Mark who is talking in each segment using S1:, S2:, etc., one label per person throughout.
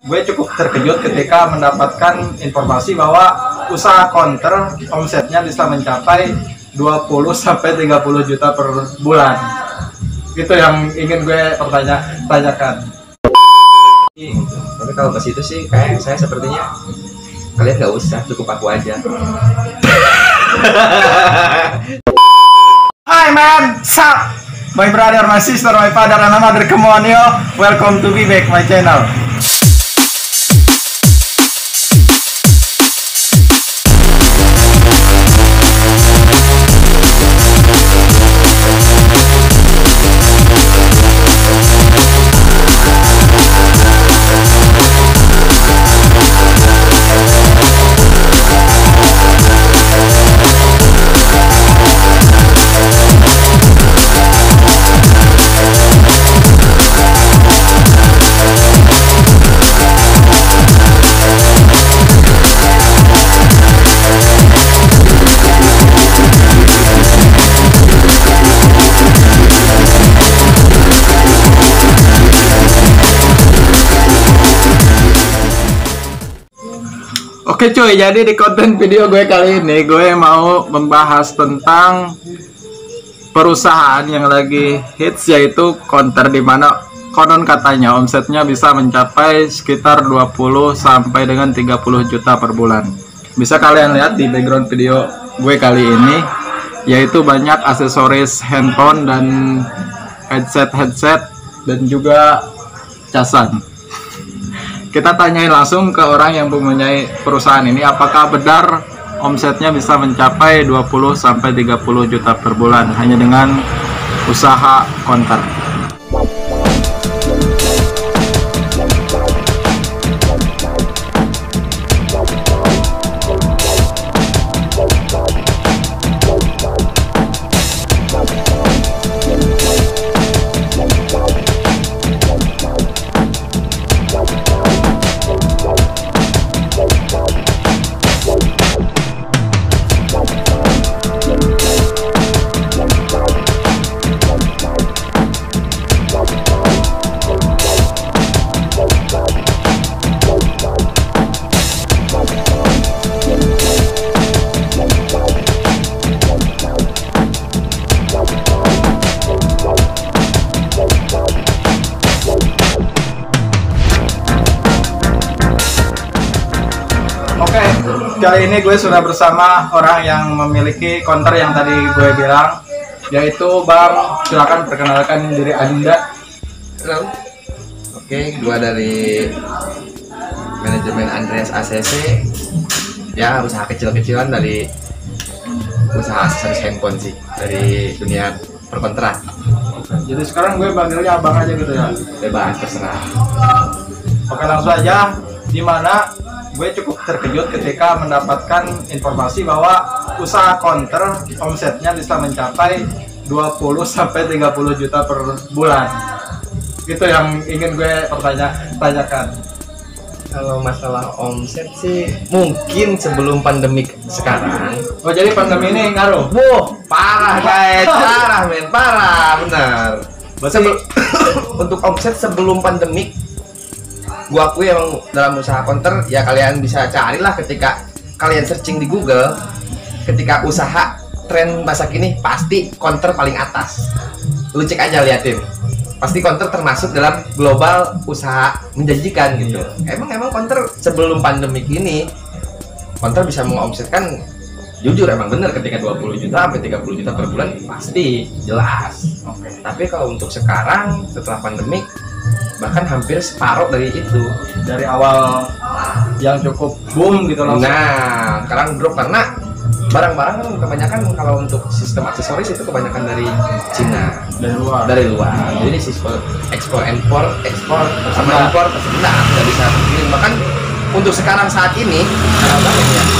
S1: gue cukup terkejut ketika mendapatkan informasi bahwa usaha counter omsetnya bisa mencapai 20 sampai 30 juta per bulan. Itu yang ingin gue tanyakan.
S2: Tapi kalau ke situ sih kayak saya sepertinya kalian nggak usah, cukup aku aja.
S1: Hi man, sup? My brother, my sister, my father, and another, come on yo. Welcome to be back my channel. Oke cuy, jadi di konten video gue kali ini gue mau membahas tentang perusahaan yang lagi hits, yaitu counter, di mana konon katanya omsetnya bisa mencapai sekitar 20 sampai dengan 30 juta per bulan. Bisa kalian lihat di background video gue kali ini, yaitu banyak aksesoris handphone dan headset dan juga casan. Kita tanyain langsung ke orang yang mempunyai perusahaan ini, apakah benar omsetnya bisa mencapai 20 sampai 30 juta per bulan hanya dengan usaha counter. Oke, kali ini gue sudah bersama orang yang memiliki counter yang tadi gue bilang, yaitu Bang. Silakan perkenalkan diri Anda.
S2: Halo. Oke, gua dari manajemen Andreas ACC. Ya, usaha kecil-kecilan dari usaha aksesoris handphone sih, dari dunia perkontrak.
S1: Jadi sekarang gue panggilnya Abang aja gitu ya.
S2: Bebas, terserah.
S1: Oke, langsung aja. Dimana gue cukup terkejut ketika mendapatkan informasi bahwa usaha counter omsetnya bisa mencapai 20 sampai 30 juta per bulan. Itu yang ingin gue tanyakan.
S2: Kalau masalah omset sih mungkin sebelum pandemik sekarang.
S1: Oh, jadi pandemi ini ngaruh?
S2: Wah, parah guys, parah men, parah, benar. Untuk omset sebelum pandemik, gua akui emang dalam usaha counter ya, kalian bisa carilah ketika kalian searching di Google, ketika usaha tren masa kini pasti counter paling atas. Lu cek aja, liatin, pasti counter termasuk dalam global usaha menjanjikan gitu. Emang counter sebelum pandemik ini counter bisa mengomsetkan, jujur emang bener, ketika 20 juta sampai 30 juta per bulan pasti jelas. Oke. Tapi kalau untuk sekarang setelah pandemik, bahkan hampir separuh dari itu,
S1: Dari awal yang cukup boom gitu langsung.
S2: Nah, sekarang drop karena barang-barang kan kebanyakan, kalau untuk sistem aksesoris itu kebanyakan dari Cina, dari luar. Jadi sistem ekspor sama impor pasti nggak bisa kirim. Bahkan untuk sekarang saat ini,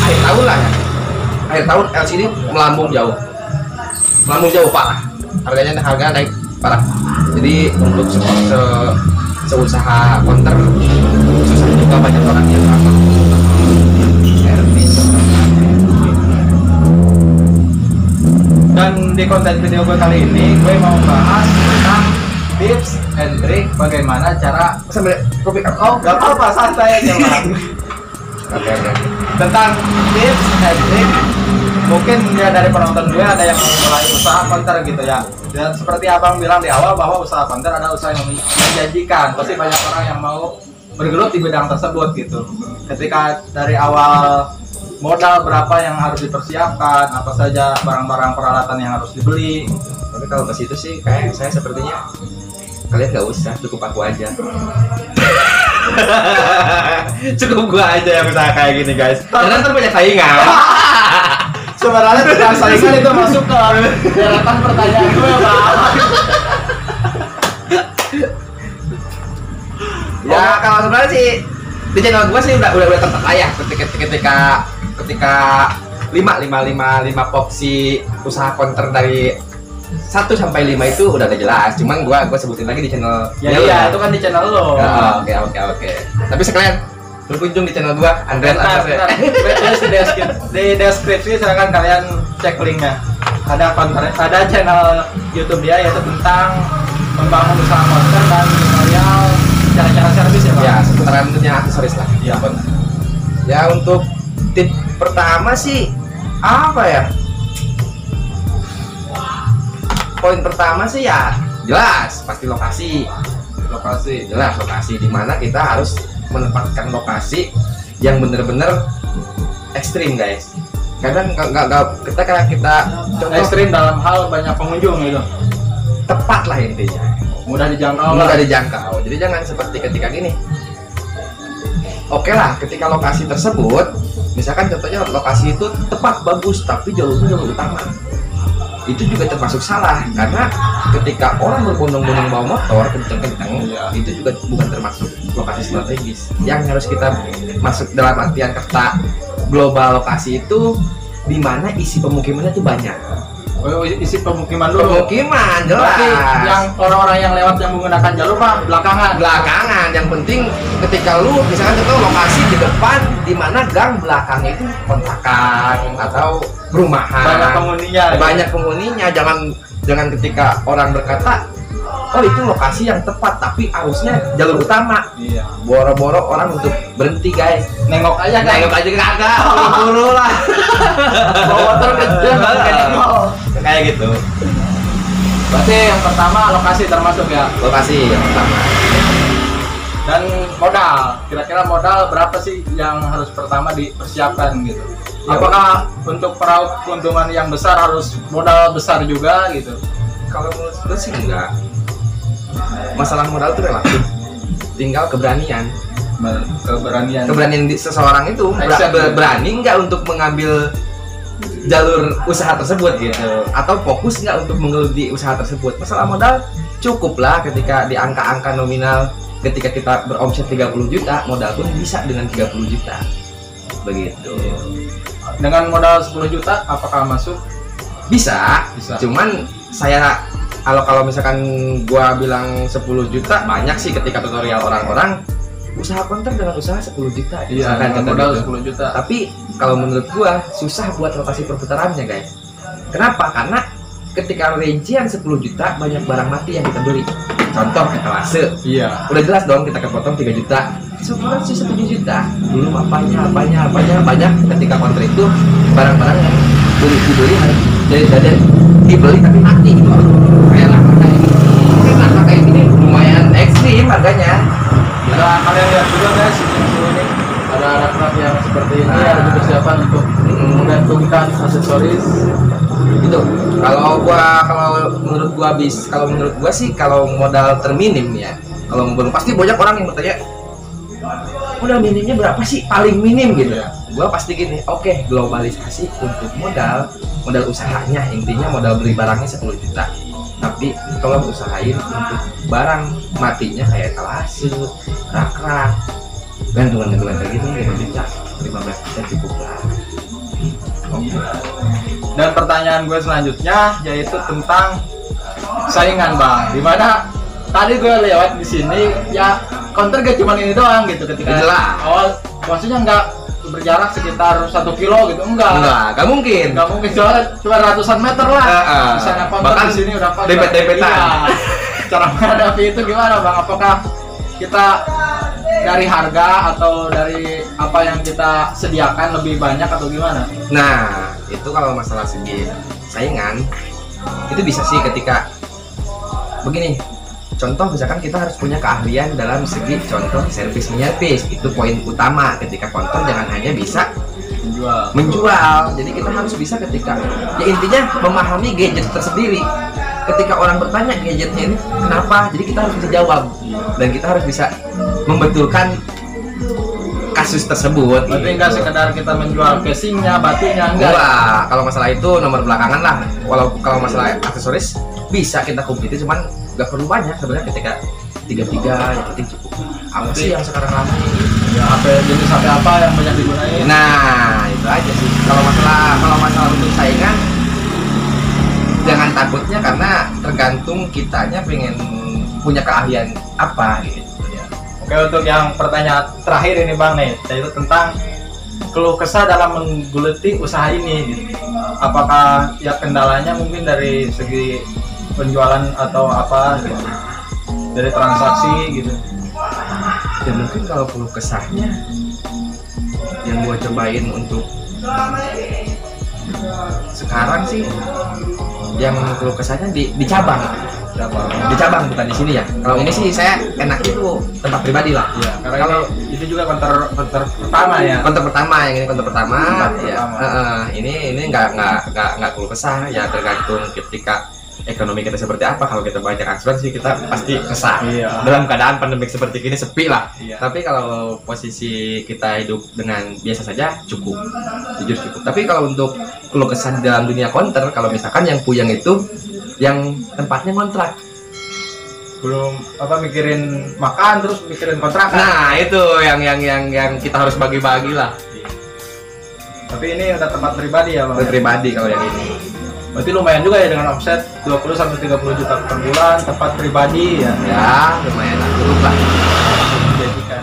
S2: akhir tahun lah ya, akhir tahun LCD melambung jauh parah, harga naik parah. Jadi untuk seusaha counter susah juga, banyak orang yang lama. Dan di konten video gue kali ini gue mau bahas tentang tips
S1: and trick bagaimana cara
S2: sambil kopi.
S1: oh nggak apa-apa santai aja bang.
S2: Oke.
S1: Tentang tips and trick mungkin ya dari penonton gue ada yang mulai usaha konter gitu ya, dan seperti abang bilang di awal bahwa usaha konter ada usaha yang menjanjikan, pasti banyak orang yang mau bergelut di bidang tersebut gitu. Ketika dari awal modal berapa yang harus dipersiapkan, apa saja barang-barang peralatan yang harus dibeli.
S2: Tapi kalau ke situ sih kayak saya sepertinya kalian nggak usah, cukup aku aja. Cukup gua aja yang usaha kayak gini guys. Karena ntar banyak saingan.
S1: Sebenarnya tidak saingan itu masuk ke deretan pertanyaan gue bang.
S2: Ya kalau sebenarnya sih di channel gua sih udah terpercaya ketika 5 popsi usaha counter dari 1 sampai 5 itu udah jelas. Cuman gua sebutin lagi di channel.
S1: Ya iya, itu kan di channel lo.
S2: Oke. Tapi sekalian berkunjung di channel gua, Andreas.
S1: Di deskripsi silakan kalian cek linknya. Ada channel YouTube dia yaitu tentang membangun usaha counter dan tutorial cara-cara servis ya Pak.
S2: Ya, seputaran tentunya aksesoris lah.
S1: Iya.
S2: Ya untuk tip pertama sih apa ya? Poin pertama sih ya jelas pasti lokasi. Jelas lokasi di mana kita harus menempatkan lokasi yang benar-benar ekstrim guys. Kadang nggak kita contoh
S1: Ekstrim dalam hal banyak pengunjung gitu.
S2: tepat lah intinya.
S1: Mudah dijangkau.
S2: Mudah dijangkau. Jadi jangan seperti ketika gini. Oke lah, ketika lokasi tersebut, misalkan contohnya lokasi itu tepat bagus tapi jalurnya jalur utama. Itu juga termasuk salah karena ketika orang berbondong-bondong bawa motor kenceng-kenceng, itu juga bukan termasuk lokasi strategis. Yang harus kita masuk dalam artian kata global lokasi itu di mana isi pemukimannya itu banyak.
S1: Oh, isi pemukiman dulu.
S2: Pemukiman jelas.
S1: Berarti yang orang-orang yang lewat yang menggunakan jalur mah belakangan.
S2: Yang penting ketika lu misalkan contoh lokasi di depan di mana gang belakangnya itu kontrakan atau perumahan. Banyak penghuninya. Jangan ketika orang berkata, oh itu lokasi yang tepat tapi harusnya jalur utama.
S1: Iya.
S2: Boro-boro orang untuk berhenti guys.
S1: Nengok aja kagak.
S2: Buru-buru lah.
S1: Bawa motor kenceng
S2: Kayak gitu.
S1: Berarti yang pertama lokasi termasuk ya.
S2: Lokasi yang pertama.
S1: Dan modal. Kira-kira modal berapa sih yang harus pertama dipersiapkan gitu?
S2: Ya,
S1: apakah untuk peraup keuntungan yang besar harus modal besar juga gitu?
S2: Kalau menurut gue sih enggak. Masalah modal itu relatif. Tinggal keberanian. Keberanian seseorang itu berani nggak untuk mengambil jalur usaha tersebut gitu, atau fokus nggak untuk menggeluti usaha tersebut. Masalah modal cukuplah ketika di angka-angka nominal, ketika kita beromset 30 juta, modal pun bisa dengan 30 juta begitu.
S1: Dengan modal 10 juta apakah masuk?
S2: Bisa. Cuman saya kalau misalkan gua bilang 10 juta banyak sih ketika tutorial orang-orang usaha counter dengan usaha 10 juta.
S1: Iya, modal 10 juta.
S2: Tapi kalau menurut gua susah buat lokasi perputarannya guys. Kenapa? Karena ketika rincian 10 juta banyak barang mati yang kita beli. Contoh etalase.
S1: Iya.
S2: Udah jelas dong kita kepotong 3 juta. Sekarang sih 1 juta. Belum apanya banyak ketika counter itu barang-barang yang dibeli dari dibeli tapi mati gitu. Kayak lah kayak gini lumayan ekstrim harganya.
S1: Nah, kalian lihat juga guys, ini ada anak-anak yang seperti ini ada persiapan untuk menggantungkan aksesoris
S2: gitu. Kalau menurut gua sih kalau modal terminim ya, kalau belum pasti banyak orang yang bertanya modal minimnya berapa sih paling minim gitu. Gua pasti gini, oke, globalisasi untuk modal usahanya, intinya modal beli barangnya 10 juta. Tapi kalau usahain untuk barang matinya kayak etalase, rak-rak, gantungan kayak gitu 15 juta cukup lah.
S1: Dan pertanyaan gue selanjutnya yaitu tentang saingan bang. Dimana tadi gue lewat di sini ya counter gak cuma ini doang gitu ketika awal, maksudnya nggak berjarak sekitar 1 kilo gitu, enggak mungkin soalnya cuma ratusan meter lah. Misalnya counter di sini udah
S2: dempet-dempetan.
S1: Iya. cara menghadapi itu gimana Bang? Apakah kita dari harga atau dari apa yang kita sediakan lebih banyak atau gimana?
S2: Nah, itu kalau masalah segi saingan itu bisa sih ketika begini. Contoh misalkan kita harus punya keahlian dalam segi contoh servis menyervis. Itu poin utama ketika konter, jangan hanya bisa menjual. Jadi kita harus bisa ketika ya intinya memahami gadget tersendiri. Ketika orang bertanya gadgetnya ini kenapa, jadi kita harus bisa jawab dan kita harus bisa membetulkan kasus tersebut.
S1: Berarti enggak sekedar kita menjual casingnya, batunya, enggak.
S2: Wah, kalau masalah itu nomor belakangan lah. Kalau masalah aksesoris bisa kita kompeti, cuman nggak perlu banyak sebenarnya. Ketika 3 yang penting cukup. Apa sih yang sekarang ramai?
S1: Ya HP jenis HP apa yang banyak digunain?
S2: Nah, itu aja sih. Kalau masalah untuk saingan, jangan takutnya karena tergantung kitanya pengen punya keahlian apa gitu.
S1: Oke, untuk yang pertanyaan terakhir ini Bang nih, yaitu tentang keluh kesah dalam menggeluti usaha ini gitu. Apakah ya kendalanya mungkin dari segi penjualan atau apa gitu, dari transaksi gitu?
S2: Ya mungkin kalau keluh kesahnya yang gua cobain untuk sekarang sih yang keluh kesahnya di cabang. Di cabang bukan di sini ya. Kalau ini sih saya enak itu tempat pribadi lah.
S1: Iya, karena kalau itu juga konter pertama ya.
S2: Konter pertama yang ini konter pertama. Ya.
S1: Pertama.
S2: Ini nggak keluh kesah ya, tergantung ketika ekonomi kita seperti apa. Kalau kita banyak asuransi kita pasti kesah.
S1: Iya.
S2: Dalam keadaan pandemik seperti ini sepi lah.
S1: Iya.
S2: Tapi kalau posisi kita hidup dengan biasa saja cukup, jujur cukup. Tapi kalau untuk keluh kesah di dalam dunia konter, kalau misalkan yang puyeng itu yang tempatnya kontrak,
S1: Belum apa mikirin makan terus mikirin kontrakan.
S2: nah itu yang kita harus bagi-bagi lah.
S1: Tapi ini udah tempat pribadi ya Bang.
S2: Pribadi kalau yang ini.
S1: Berarti lumayan juga ya dengan omset 20 sampai 30 juta per bulan, tempat pribadi ya.
S2: Ya lumayan lah, cukup lah.
S1: Menjanjikan.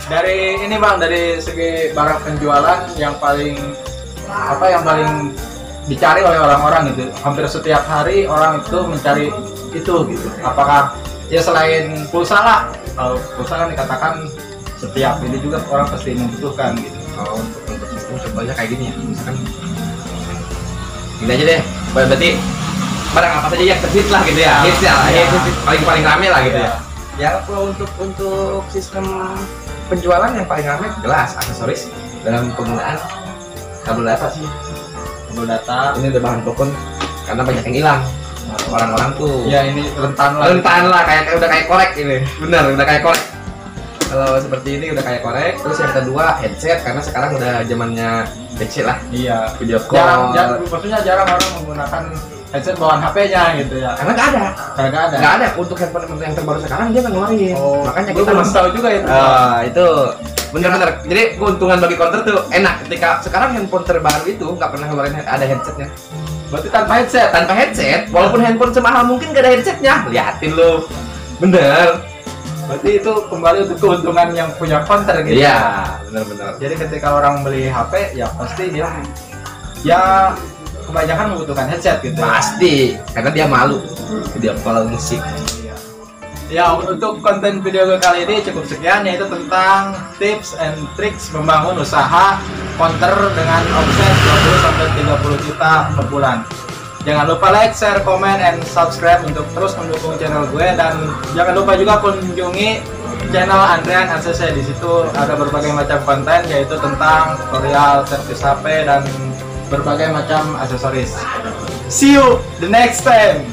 S1: Dari ini Bang, dari segi barang penjualan yang paling dicari oleh orang-orang gitu. Hampir setiap hari orang itu mencari itu gitu. Apakah ya selain pulsa lah, kalau pulsa kan dikatakan setiap ini juga orang pasti membutuhkan gitu.
S2: Kalau untuk sistem contohnya kayak gini ya, misalkan gini aja deh, berarti barang apa saja yang terhit lah gitu ya, hits ya, paling rame lah gitu ya. Ya kalau untuk sistem penjualan yang paling rame jelas aksesoris dalam penggunaan kabel data sih.
S1: Kabel data
S2: Ini udah bahan pokok karena banyak yang hilang. Orang-orang tuh
S1: ya ini rentan
S2: lah, kayak udah kayak korek ini, bener udah kayak korek. Kalau seperti ini udah kayak korek. Terus yang kedua headset, karena sekarang udah zamannya headset lah.
S1: Iya,
S2: Video call.
S1: maksudnya jarang orang menggunakan headset bawaan HP-nya gitu ya.
S2: Karena nggak ada. Nggak ada untuk handphone yang terbaru sekarang dia nggak ngeluarin. Makanya kita
S1: belum tahu juga itu.
S2: Itu bener-bener. Jadi keuntungan bagi counter tuh enak ketika sekarang handphone terbaru itu nggak pernah ngeluarin ada headsetnya.
S1: Berarti tanpa headset.
S2: Tanpa headset, walaupun handphone semahal mungkin nggak ada headsetnya. Liatin lu, bener.
S1: Berarti itu kembali untuk keuntungan yang punya counter gitu.
S2: Iya, bener-bener.
S1: Jadi ketika orang beli HP ya pasti dia ya kebanyakan membutuhkan headset gitu.
S2: Pasti, karena dia malu dia call musik.
S1: Ya, untuk konten video gue kali ini cukup sekian, yaitu tentang tips and tricks membangun usaha counter dengan omset 20 sampai 30 juta per bulan. Jangan lupa like, share, komen, and subscribe untuk terus mendukung channel gue, dan jangan lupa juga kunjungi channel Andrean ACC. Di situ ada berbagai macam konten, yaitu tentang tutorial servis HP dan berbagai macam aksesoris. See you the next time.